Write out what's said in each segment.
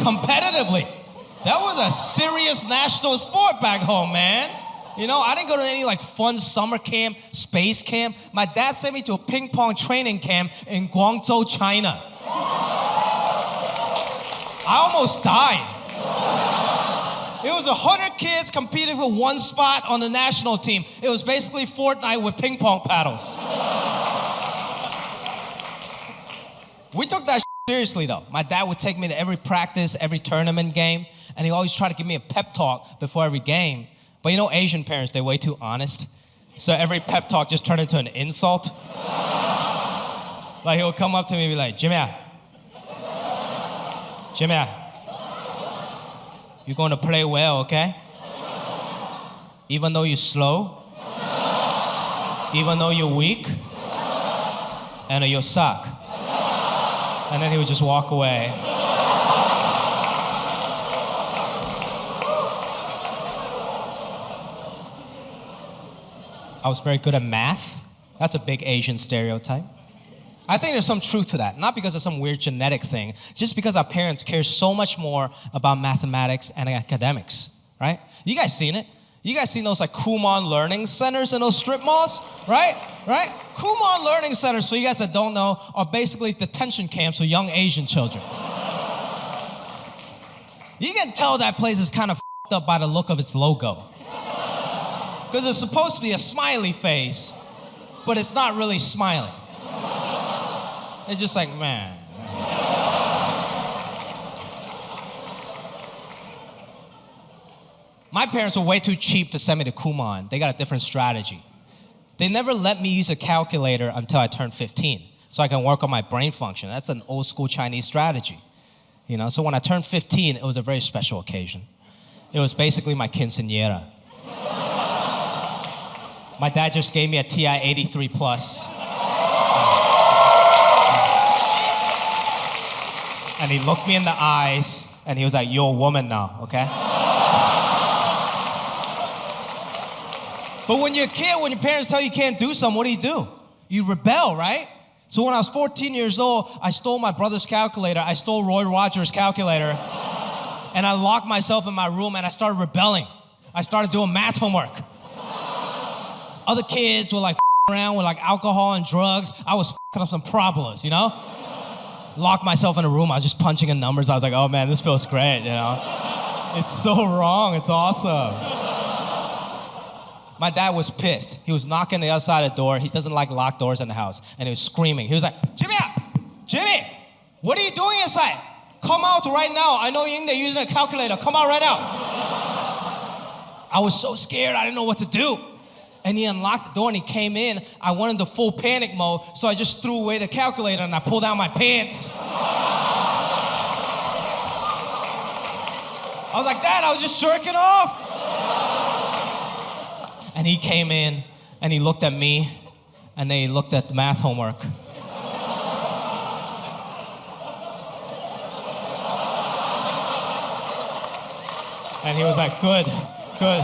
competitively. That was a serious national sport back home, man. You know, I didn't go to any like fun summer camp, space camp. My dad sent me to a ping pong training camp in Guangzhou, China. I almost died. It was 100 kids competing for one spot on the national team. It was basically Fortnite with ping pong paddles. We took that seriously though. My dad would take me to every practice, every tournament game, and he always tried to give me a pep talk before every game. But you know, Asian parents, they're way too honest. So every pep talk just turned into an insult. Like he'll come up to me and be like, Jimmy, you're going to play well, okay? Even though you're slow, even though you're weak, and you suck. And then he would just walk away. I was very good at math. That's a big Asian stereotype. I think there's some truth to that, not because of some weird genetic thing, just because our parents care so much more about mathematics and academics, right? You guys seen it? You guys seen those like Kumon learning centers in those strip malls, right? Right? Kumon learning centers, for you guys that don't know, are basically detention camps for young Asian children. You can tell that place is kind of f***ed up by the look of its logo. Because it's supposed to be a smiley face, but it's not really smiling. It's just like, man. My parents were way too cheap to send me to Kumon. They got a different strategy. They never let me use a calculator until I turned 15, so I can work on my brain function. That's an old school Chinese strategy. You know, so when I turned 15, it was a very special occasion. It was basically my quinceañera. My dad just gave me a TI 83 plus. And he looked me in the eyes, and he was like, you're a woman now, okay? But when you're a kid, when your parents tell you can't do something, what do? You rebel, right? So when I was 14 years old, I stole my brother's calculator. I stole Roy Rogers' calculator. And I locked myself in my room, and I started rebelling. I started doing math homework. Other kids were like around with like alcohol and drugs. I was up some problems, you know? Locked myself in a room. I was just punching in numbers. I was like, oh man, this feels great, you know? It's so wrong. It's awesome. My dad was pissed. He was knocking on the other side of the door. He doesn't like locked doors in the house. And he was screaming. He was like, Jimmy, what are you doing inside? Come out right now. I know you're in there using a calculator. Come out right now. I was so scared. I didn't know what to do. And he unlocked the door and he came in. I went into full panic mode, so I just threw away the calculator and I pulled out my pants. I was like, Dad, I was just jerking off. And he came in and he looked at me and then he looked at the math homework. And he was like, good, very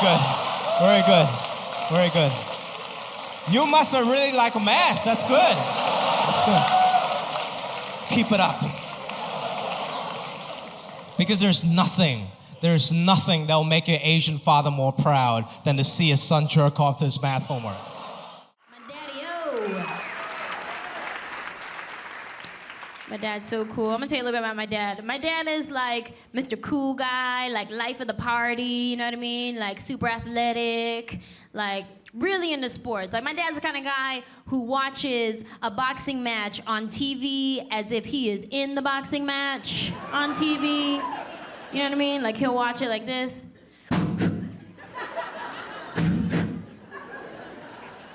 good, very good. Very good. You must have really liked math. That's good. That's good. Keep it up. Because there's nothing that will make your Asian father more proud than to see his son jerk off to his math homework. My daddy-o. My dad's so cool. I'm gonna tell you a little bit about my dad. My dad is like Mr. Cool Guy, like life of the party, you know what I mean? Like super athletic, like really into sports. Like my dad's the kind of guy who watches a boxing match on TV as if he is in the boxing match on TV. You know what I mean? Like he'll watch it like this. It's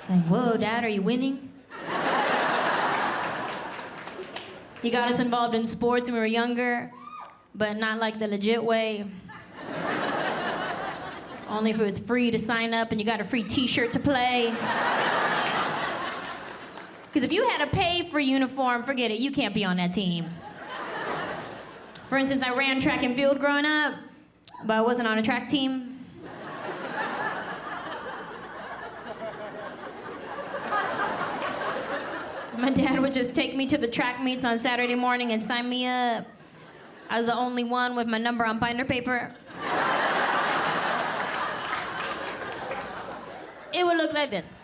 like, whoa, Dad, are you winning? He got us involved in sports when we were younger, but not like the legit way. Only if it was free to sign up and you got a free t-shirt to play. Because if you had to pay for a uniform, forget it, you can't be on that team. For instance, I ran track and field growing up, but I wasn't on a track team. My dad would just take me to the track meets on Saturday morning and sign me up. I was the only one with my number on binder paper. It would look like this.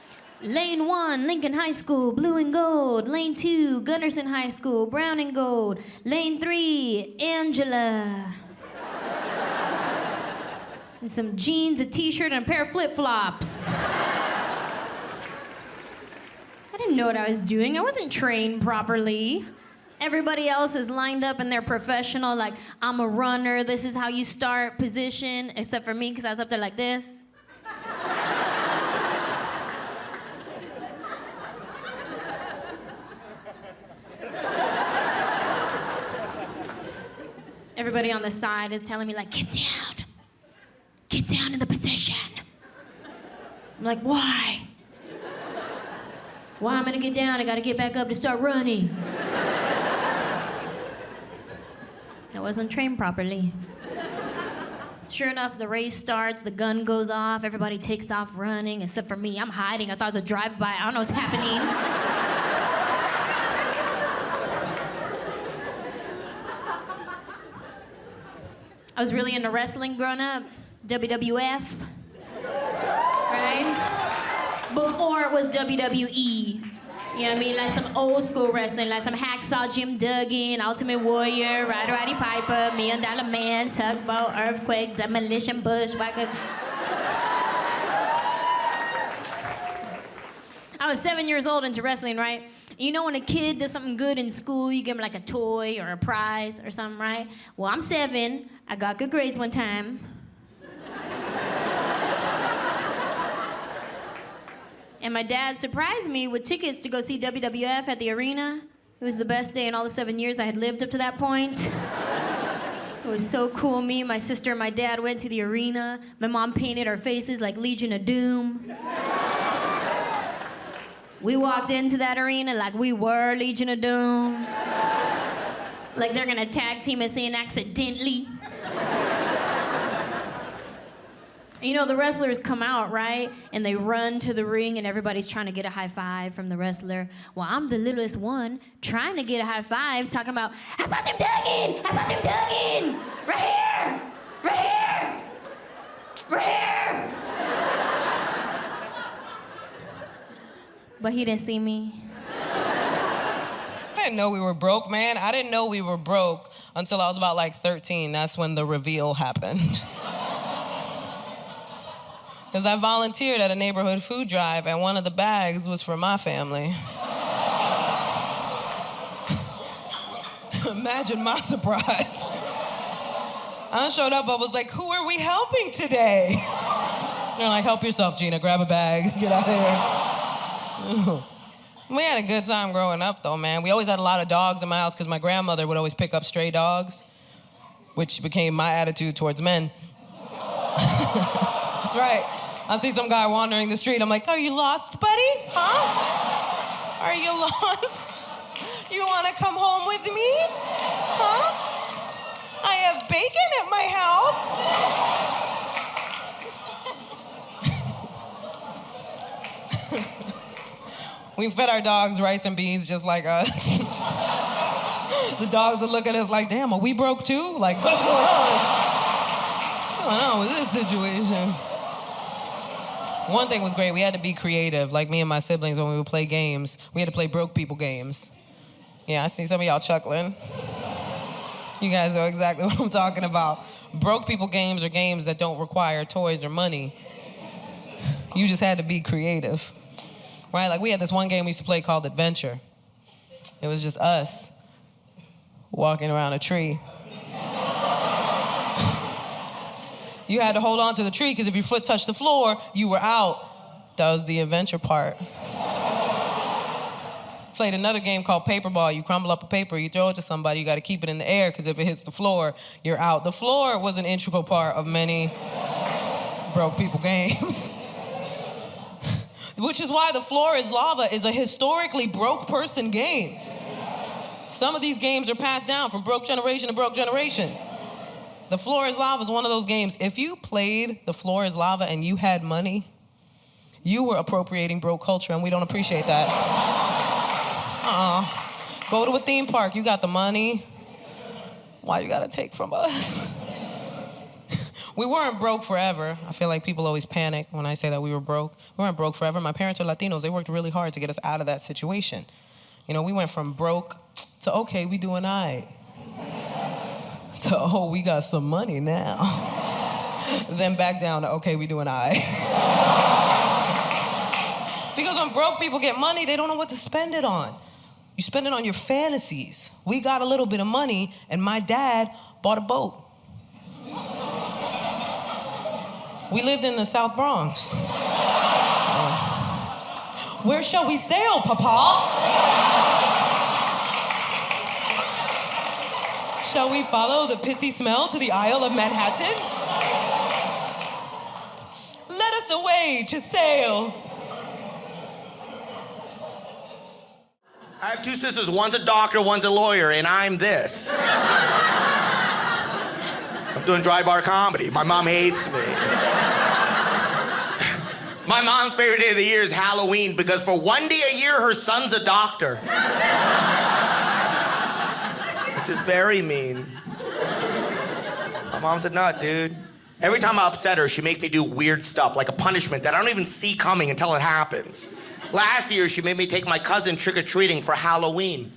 Lane 1, Lincoln High School, blue and gold. Lane 2, Gunderson High School, brown and gold. Lane 3, Anjelah. And some jeans, a t-shirt, and a pair of flip-flops. I didn't know what I was doing. I wasn't trained properly. Everybody else is lined up and they're professional, like, I'm a runner, this is how you start, position, except for me, because I was up there like this. Everybody on the side is telling me, like, get down in the position. I'm like, why? Why am I gonna get down? I gotta get back up to start running. I wasn't trained properly. Sure enough, the race starts, the gun goes off, everybody takes off running, except for me. I'm hiding. I thought it was a drive-by. I don't know what's happening. I was really into wrestling growing up, WWF, right? Before it was WWE. You know what I mean? Like some old school wrestling, like some Hacksaw Jim Duggan, Ultimate Warrior, Ryder Roddy Piper, $1 Million Man, Tugboat, Earthquake, Demolition Bushwhacker. I was 7 years old into wrestling, right? You know when a kid does something good in school, you give him like a toy or a prize or something, right? Well, I'm 7. I got good grades one time. And my dad surprised me with tickets to go see WWF at the arena. It was the best day in all the 7 years I had lived up to that point. It was so cool. Me, my sister, and my dad went to the arena. My mom painted our faces like Legion of Doom. We walked into that arena like we were Legion of Doom. Like they're gonna tag team us in accidentally. You know, the wrestlers come out, right? And they run to the ring and everybody's trying to get a high five from the wrestler. Well, I'm the littlest one trying to get a high five, talking about, I saw Jim Duggan! I saw Jim Duggan! Right here! Right here! Right here! But he didn't see me. I didn't know we were broke, man. I didn't know we were broke until I was about like 13. That's when the reveal happened. Because I volunteered at a neighborhood food drive, and one of the bags was for my family. Imagine my surprise. I showed up, I was like, who are we helping today? They're like, help yourself, Gina, grab a bag, get out of here. We had a good time growing up, though, man. We always had a lot of dogs in my house because my grandmother would always pick up stray dogs, which became my attitude towards men. That's right. I see some guy wandering the street. I'm like, are you lost, buddy? Huh? Are you lost? You want to come home with me? Huh? I have bacon at my house. We fed our dogs rice and beans just like us. The dogs would look at us like, damn, are we broke too? Like, what's going on? What's going on with this situation? One thing was great, we had to be creative. Like me and my siblings, when we would play games, we had to play broke people games. Yeah, I see some of y'all chuckling. You guys know exactly what I'm talking about. Broke people games are games that don't require toys or money. You just had to be creative. Right, like we had this one game we used to play called Adventure. It was just us walking around a tree. You had to hold on to the tree because if your foot touched the floor, you were out. That was the adventure part. Played another game called Paperball. You crumble up a paper, you throw it to somebody, you got to keep it in the air because if it hits the floor, you're out. The floor was an integral part of many broke people games. Which is why The Floor is Lava is a historically broke person game. Some of these games are passed down from broke generation to broke generation. The Floor is Lava is one of those games. If you played The Floor is Lava and you had money, you were appropriating broke culture, and we don't appreciate that. Go to a theme park. You got the money. Why you gotta take from us? We weren't broke forever. I feel like people always panic when I say that we were broke. We weren't broke forever. My parents are Latinos. They worked really hard to get us out of that situation. You know, we went from broke to, okay, we doing all right, to, oh, we got some money now. Then back down to, okay, we doing all right. Because when broke people get money, they don't know what to spend it on. You spend it on your fantasies. We got a little bit of money, and my dad bought a boat. We lived in the South Bronx. Where shall we sail, Papa? Shall we follow the pissy smell to the Isle of Manhattan? Let us away to sail. I have two sisters. One's a doctor, one's a lawyer, and I'm this. I'm doing dry bar comedy. My mom hates me. My mom's favorite day of the year is Halloween because for one day a year, her son's a doctor. Which is very mean. My mom said, no, dude. Every time I upset her, she makes me do weird stuff, like a punishment that I don't even see coming until it happens. Last year, she made me take my cousin trick-or-treating for Halloween.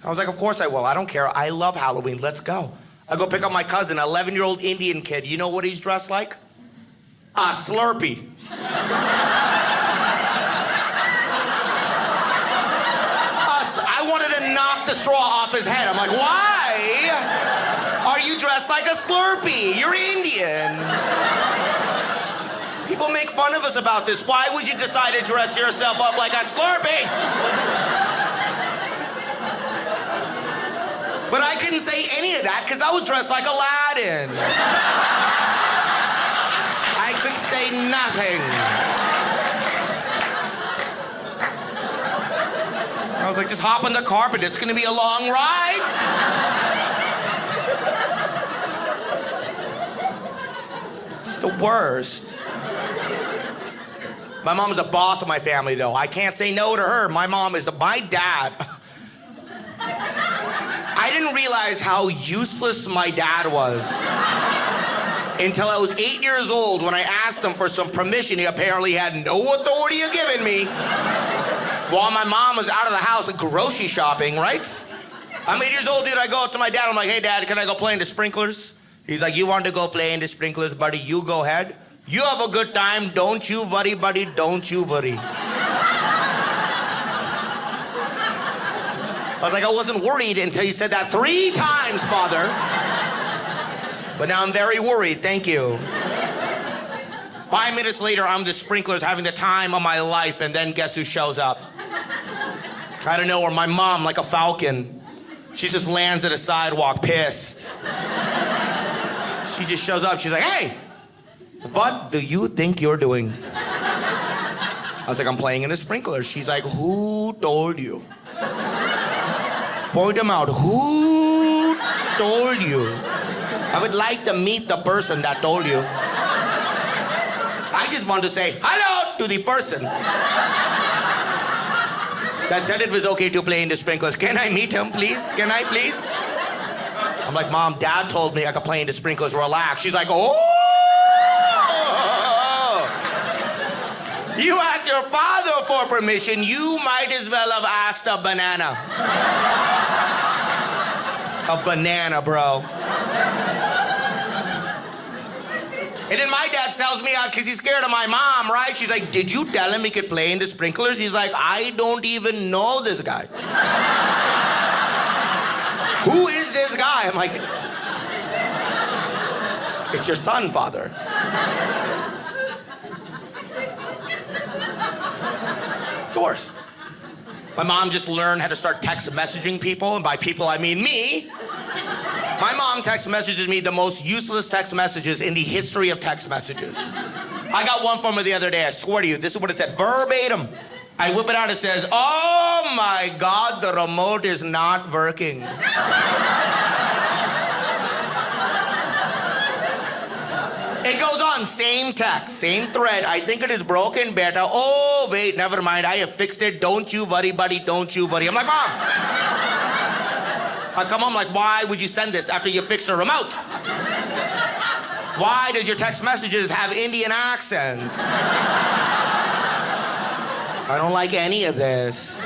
I was like, of course I will. I don't care. I love Halloween. Let's go. I go pick up my cousin, an 11-year-old Indian kid. You know what he's dressed like? A Slurpee. I wanted to knock the straw off his head. I'm like, why are you dressed like a Slurpee? You're Indian. People make fun of us about this. Why would you decide to dress yourself up like a Slurpee? But I couldn't say any of that because I was dressed like Aladdin. I could say nothing. I was like, just hop on the carpet. It's gonna be a long ride. It's the worst. My mom is the boss of my family, though. I can't say no to her. My mom is my dad. I didn't realize how useless my dad was until I was 8 years old when I asked him for some permission he apparently had no authority of giving me while my mom was out of the house grocery shopping, right? I'm 8 years old, dude. I go up to my dad. I'm like, hey, Dad, can I go play in the sprinklers? He's like, you want to go play in the sprinklers, buddy? You go ahead. You have a good time. Don't you worry, buddy. Don't you worry. I was like, I wasn't worried until you said that 3 times, Father. But now I'm very worried. Thank you. 5 minutes later, I'm the sprinklers having the time of my life, and then guess who shows up? Out of nowhere, my mom, like a falcon. She just lands at a sidewalk, pissed. She just shows up. She's like, hey, what do you think you're doing? I was like, I'm playing in the sprinklers. She's like, who told you? Point them out. Who told you? I would like to meet the person that told you. I just want to say hello to the person that said it was okay to play in the sprinklers. Can I meet him, please? Can I, please? I'm like, Mom, Dad told me I could play in the sprinklers. Relax. She's like, oh! You asked your father for permission. You might as well have asked a banana. A banana, bro. And then my dad sells me out because he's scared of my mom, right? She's like, did you tell him he could play in the sprinklers? He's like, I don't even know this guy. Who is this guy? I'm like, it's your son, Father. It's the worst. My mom just learned how to start text messaging people, and by people I mean me. My mom text messages me the most useless text messages in the history of text messages. I got one from her the other day, I swear to you, this is what it said, verbatim. I whip it out, it says, oh my God, the remote is not working. It goes on, same text, same thread. I think it is broken, beta. Oh, wait, never mind. I have fixed it. Don't you worry, buddy. Don't you worry. I'm like, Mom. I come home like, why would you send this after you fixed the remote? Why does your text messages have Indian accents? I don't like any of this.